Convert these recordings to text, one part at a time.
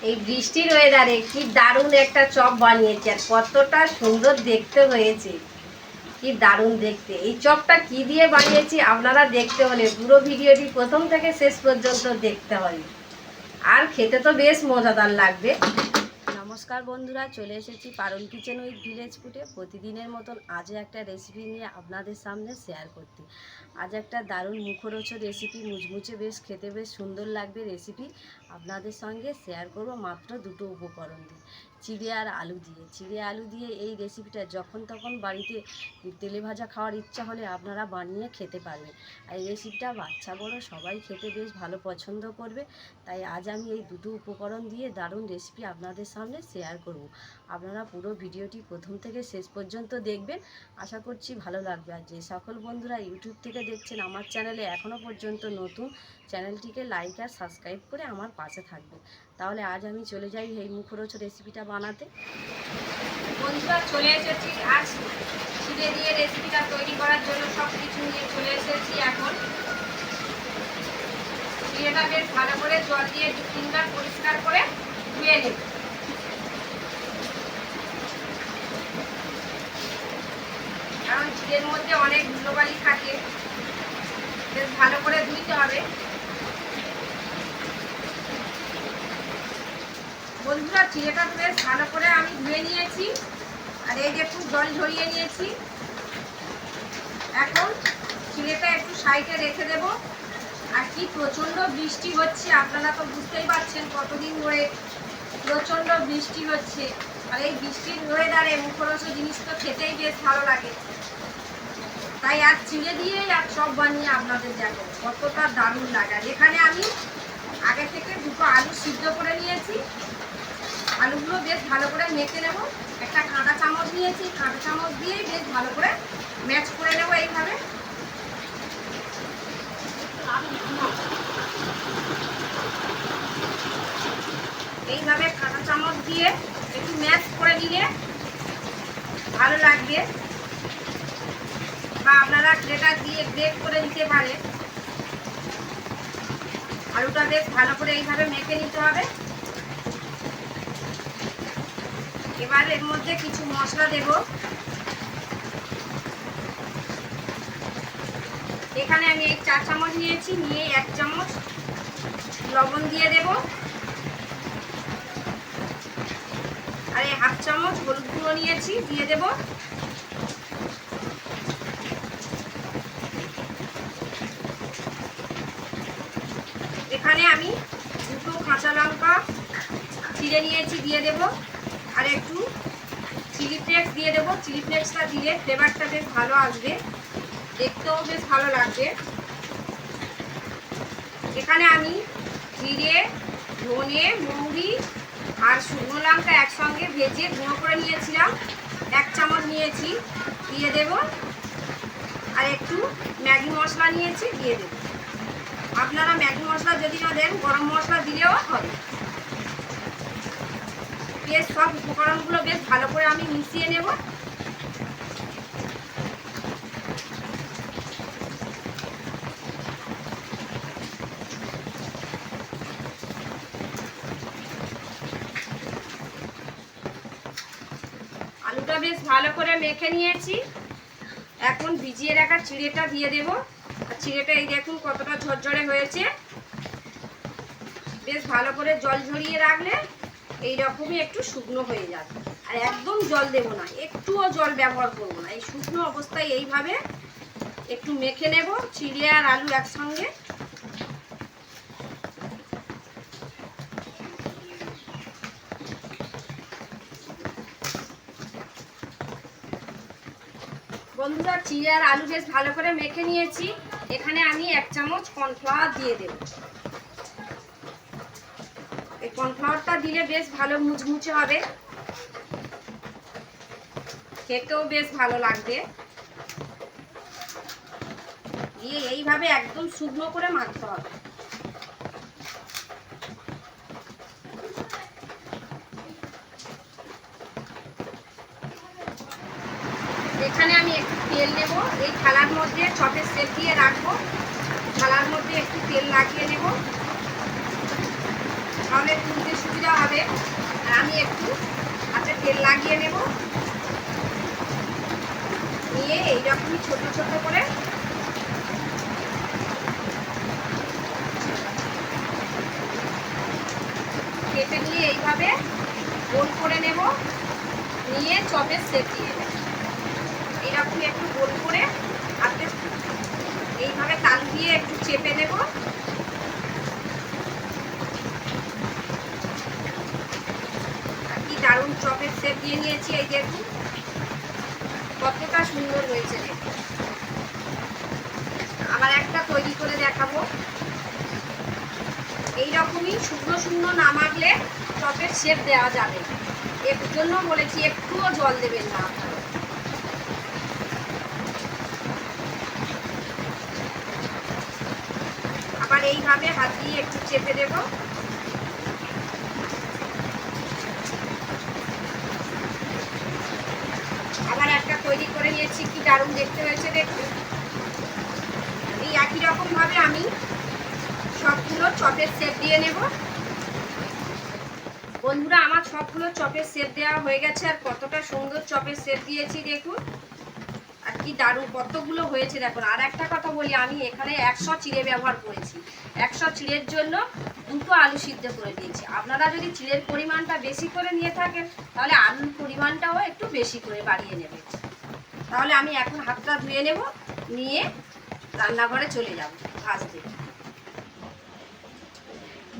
এই বৃষ্টির ওয়েদারে কি দারুণ একটা চপ বানিয়েছে, আর কতটা সুন্দর দেখতে হয়েছে। কি দারুণ দেখতে। এই চপটা কি দিয়ে বানিয়েছি আপনারা দেখতে হলে পুরো ভিডিওটি প্রথম থেকে শেষ পর্যন্ত দেখতে হবে, আর খেতে তো বেশ মজাদার লাগবে। নমস্কার বন্ধুরা, চলে এসেছি পারুল কিচেন উইথ ভিলেজ ফুডে। প্রতিদিনের মতন আজও একটা রেসিপি নিয়ে আপনাদের সামনে শেয়ার করতে। আজ একটা দারুণ মুখরোচক রেসিপি, মুচমুচে বেশ খেতে বেশ সুন্দর লাগবে রেসিপি আপনাদের সঙ্গে শেয়ার করব মাত্র দুটো উপকরণ দিয়ে, চিড়ে আর আলু দিয়ে। চিড়ে আলু দিয়ে এই রেসিপিটা যখন তখন বাড়িতে তেলে ভাজা খাওয়ার ইচ্ছা হলে আপনারা বানিয়ে খেতে পারবেন। আর এই রেসিপিটা বাচ্চা বড় সবাই খেতে বেশ ভালো পছন্দ করবে। তাই আজ আমি এই দুটো উপকরণ দিয়ে দারুণ রেসিপি আপনাদের সামনে শেয়ার করব। আপনারা পুরো ভিডিওটি প্রথম থেকে শেষ পর্যন্ত দেখবেন, আশা করছি ভালো লাগবে। আর যে সকল বন্ধুরা ইউটিউব থেকে দেখছেন আমার চ্যানেলে এখনও পর্যন্ত নতুন, চ্যানেলটিকে লাইক আর সাবস্ক্রাইব করে আমার পাশে থাকবেন। তাহলে আজ আমি চলে যাই এই মুখরোচক রেসিপিটা বানাতে। বন্ধুরা চলে এসেছি আজ চিড়ে দিয়ে রেসিপিটা তৈরি করার জন্য সব কিছু নিয়ে চলে এসেছি। এখন চিড়েটা বেশ ভালো করে জল দিয়ে 2-3বার পরিষ্কার করে ধুয়ে নেব। কারণ চিড়ের মধ্যে অনেক ধুলোবালি থাকে, বেশ ভালো করে ধুইতে হবে। বন্ধুরা চিড়েটা বেশ ভালো করে আমি ধুয়ে নিয়েছি, আর এই যে একটু জল ঝরিয়ে নিয়েছি। এখন চিড়েটা একটু সাইডে রেখে দেব। আর কি প্রচণ্ড বৃষ্টি হচ্ছে, আপনারা তো বুঝতেই পারছেন কতদিন ধরে প্রচণ্ড বৃষ্টি হচ্ছে। আর এই বৃষ্টির ওয়েদারে মুখরোচক জিনিস তো খেতেই বেশ ভালো লাগে। তাই আজ চিড়ে দিয়েই আর চপ বানিয়ে আপনাদের দেখো কতটা দারুণ লাগে। এখানে আমি আগে থেকে দুটো আলু সিদ্ধ করে নিয়েছি, আলুগুলো বেশ ভালো করে মেখে নেব। একটা কাঁটা চামচ নিয়েছি, কাঁটা চামচ দিয়েই বেশ ভালো করে ম্যাচ করে নেব। এইভাবে কাঁটা চামচ দিয়ে একটু ম্যাশ করে নিলে ভালো লাগবে, বা আপনারা গ্রেটার দিয়ে গ্রেট করে দিতে পারেন। আলুটা বেশ ভালো করে এইভাবে মেখে নিতে হবে। এবার এর মধ্যে কিছু মশলা দেব। এখানে আমি এই 4 চামচ নিয়েছি, নিয়ে 1 চামচ লবণ দিয়ে দেব, আর এই 1/2 চামচ হলুদ গুঁড়ো নিয়েছি দিয়ে দেব। এখানে আমি দুটো কাঁচা লঙ্কা চিড়ে নিয়েছি দিয়ে দেব, আর একটু চিলি ফ্লেক্স দিয়ে দেবো। চিলি ফ্লেক্সটা দিলে ফ্লেভারটা বেশ ভালো আসবে, দেখতেও বেশ ভালো লাগবে। এখানে আমি জিরে, ধনে, মৌরি আর শুকনো লঙ্কা একসঙ্গে ভেজে গুঁড়ো করে নিয়েছিলাম, 1 চামচ নিয়েছি দিয়ে দেব। আর একটু ম্যাগি মশলা নিয়েছি দিয়ে দেব। আপনারা ম্যাগি মশলা যদি না দেন গরম মশলা দিলেও হবে। বেশ সব উপকরণগুলো বেশ ভালো করে আমি মিশিয়ে নেব। আলুটা বেশ ভালো করে মেখে নিয়েছি। এখন ভিজিয়ে রাখা চিড়েটা দিয়ে দেব। আর চিড়েটা এই দেখুন কতটা ঝরঝরে হয়েছে। বেশ ভালো করে জল ঝরিয়ে রাখলে এই রকমই একটু শুকনো হয়ে যাবে। আর একদম জল দেব না, একটুও জল ব্যবহার করব না। এই শুকনো অবস্থায় এইভাবে একটু মেখে নেব চিড়ে আর আলু একসঙ্গে। বন্ধুরা চিড়ে আর আলু বেশ ভালো করে মেখে নিয়েছি। এখানে আমি 1 চামচ কর্নফ্লাওয়ার দিয়ে দেব। এই কর্নফ্লাওয়ারটা দিলে বেশ ভালো মুচমুচে হবে, খেতেও বেশ ভালো লাগবে। দিয়ে এইভাবে একদম শুকনো করে মাখতে হবে। এখানে আমি একটু তেল নেব, এই থালার মধ্যে চপের শেপ দিয়ে রাখবো। থালার মধ্যে একটু তেল লাগিয়ে নেব, তাহলে তুলতে সুবিধা সুবিধা হবে। আর আমি একটু হাতে তেল লাগিয়ে নেব, নিয়ে এইরকমই ছোট ছোট করে কেটে নিয়ে এইভাবে গোল করে নেব, নিয়ে চপের শেপ দিয়ে নেব। এইরকম একটু গোল করে হাতে এইভাবে তালু দিয়ে একটু চেপে নেব। আর কি দারুণ চপের শেপ দিয়ে নিয়েছি। এই দেখুন কতটা সুন্দর হয়েছে দেখুন। আবার একটা তৈরি করে দেখাবো। এইরকমই শুকনো শুকনো না মাখলে চপের শেপ দেওয়া যাবে, এর জন্য বলেছি একটুও জল দেবেন না আপনারা। আবার এইভাবে হাত দিয়ে একটু চেপে দেব। আবার একটা তৈরি করে নিয়েছি, কি দারুণ দেখতে হয়েছে দেখুন। এই একই রকম ভাবে আমি সবগুলো চপের শেপ দিয়ে নেব। বন্ধুরা আমার সবগুলো চপের শেপ দেওয়া হয়ে গেছে। আর কতটা সুন্দর চপের শেপ দিয়েছি দেখুন। আর কি দারুণ কতগুলো হয়েছে দেখুন। আর একটা কথা বলি, আমি এখানে 100 চিড়ে ব্যবহার করেছি। 100 চিড়ের জন্য 2টো আলু সিদ্ধ করে দিয়েছি। আপনারা যদি চিড়ের পরিমাণটা বেশি করে নিয়ে থাকেন তাহলে আলুর পরিমাণটাও একটু বেশি করে বাড়িয়ে নেবেন। তাহলে আমি এখন হাতটা ধুয়ে নেব, নিয়ে রান্নাঘরে চলে যাব ভাজতে।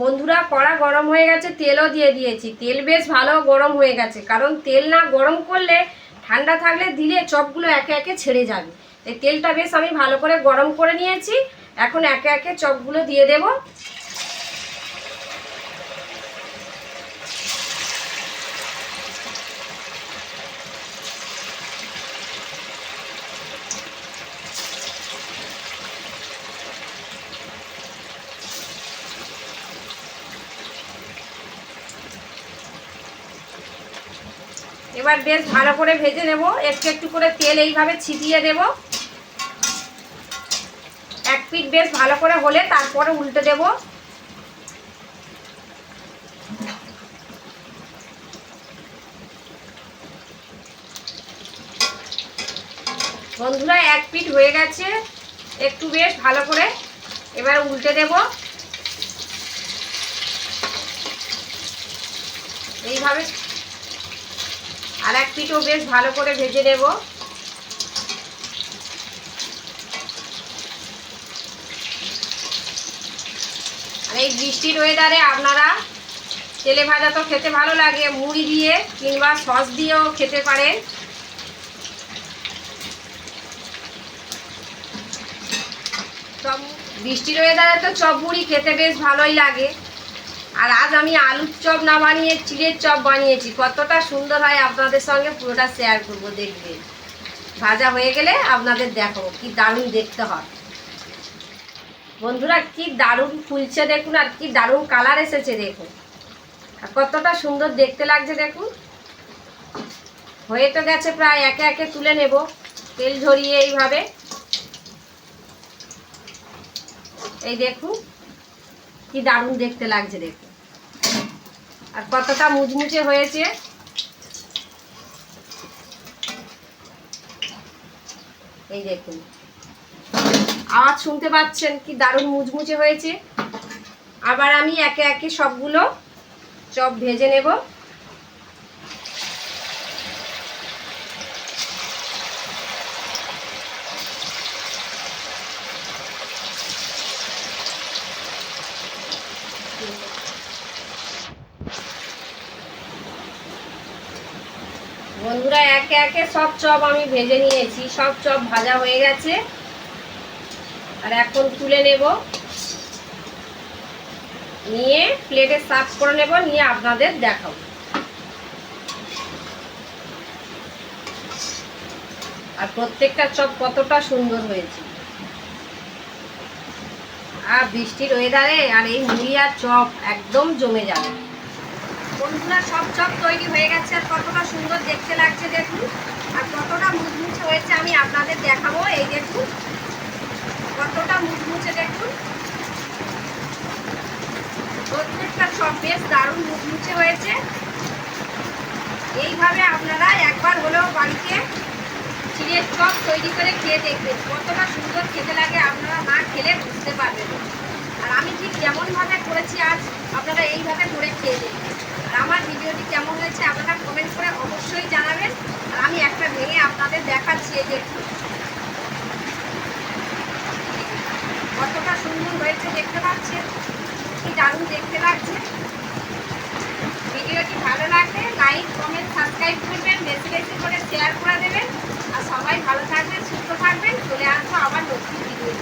বন্ধুরা কড়া গরম হয়ে গেছে, তেলও দিয়ে দিয়েছি। তেল বেশ ভালো গরম হয়ে গেছে, কারণ তেল না গরম করলে ঠান্ডা থাকলে দিলে চপগুলো একে একে ছেড়ে যাবে। এই তেলটা বেশ আমি ভালো করে গরম করে নিয়েছি। এখন একে একে চপগুলো দিয়ে দেব। এবার বেশ ভালো করে ভেজে নেব। একটু একটু করে তেল এইভাবে ছিটিয়ে দেব। এক পিঠ বেশ ভালো করে হলে তারপরে উল্টে দেব। বন্ধুরা এক পিঠ হয়ে গেছে, একটু বেশ ভালো করে এবার উল্টে দেব। এইভাবে আর এক পিঠও বেশ ভালো করে ভেজে নেব। আর এই বৃষ্টির ওয়েদারে আপনারা তেলে ভাজা তো খেতে ভালো লাগে, মুড়ি দিয়ে কিংবা সস দিয়েও খেতে পারেন। চপ বৃষ্টির ওয়েদারে তো চপ মুড়ি খেতে বেশ ভালোই লাগে। আর আজ আমি আলুর চপ না বানিয়ে চিড়ের চপ বানিয়েছি। কতটা সুন্দর হয় আপনাদের সঙ্গে পুরোটা শেয়ার করবো, দেখবেন। ভাজা হয়ে গেলে আপনাদের দেখাবো কি দারুণ দেখতে হয়। বন্ধুরা কি দারুণ ফুলছে দেখুন, আর কি দারুণ কালার এসেছে দেখুন। আর কতটা সুন্দর দেখতে লাগছে দেখুন। হয়ে তো গেছে প্রায়, একে একে তুলে নেব তেল ঝরিয়ে এইভাবে। এই দেখুন কি দারুণ দেখতে লাগছে দেখুন। আর কতটা মুচমুচে হয়েছে। এই দেখুন আওয়াজ শুনতে পাচ্ছেন, কি দারুণ মুচমুচে হয়েছে। আবার আমি একে একে সবগুলো চপ ভেজে নেব। বন্ধুরা একে একে সব চপ আমি ভেজে নিয়েছি, সব চপ ভাজা হয়ে গেছে। আর এখন তুলে নেব, নিয়ে প্লেটে সার্ভ করে নেব, নিয়ে আপনাদের দেখাবো। আর প্রত্যেকটা চপ কতটা সুন্দর হয়েছে। আর বৃষ্টির ওয়েদারে আর এই মুড়ি আর চপ একদম জমে যাবে। বন্ধুরা সব চপ তৈরি হয়ে গেছে। আর কতটা সুন্দর দেখতে লাগছে দেখুন। আর কতটা মুচমুচে হয়েছে আমি আপনাদের দেখাবো। এই দেখুন কতটা মুচমুচে দেখুন। প্রত্যেকটা চপ বেশ দারুণ মুচমুচে হয়েছে। এইভাবে আপনারা একবার হলেও বাড়িতে চিড়ের চপ তৈরি করে খেয়ে দেখবেন, কতটা সুন্দর খেতে লাগে, আপনারা না খেলে বুঝতে পারবেন। আর আমি ঠিক যেমনভাবে করেছি আজ, আপনারা এইভাবে করে খেয়ে দেখবেন। আর আমার ভিডিওটি কেমন হয়েছে আপনারা কমেন্ট করে অবশ্যই জানাবেন। আর আমি একটা ভেঙে আপনাদের দেখাচ্ছি, এই যে কতটা সুন্দর হয়েছে দেখতে পাচ্ছেন, কি দারুণ দেখতে লাগছে। ভিডিওটি ভালো লাগলে লাইক কমেন্ট সাবস্ক্রাইব করবেন, বেশি বেশি করে শেয়ার করে দেবেন। আর সবাই ভালো থাকবেন, সুস্থ থাকবেন। চলে আসবো আবার নতুন ভিডিও।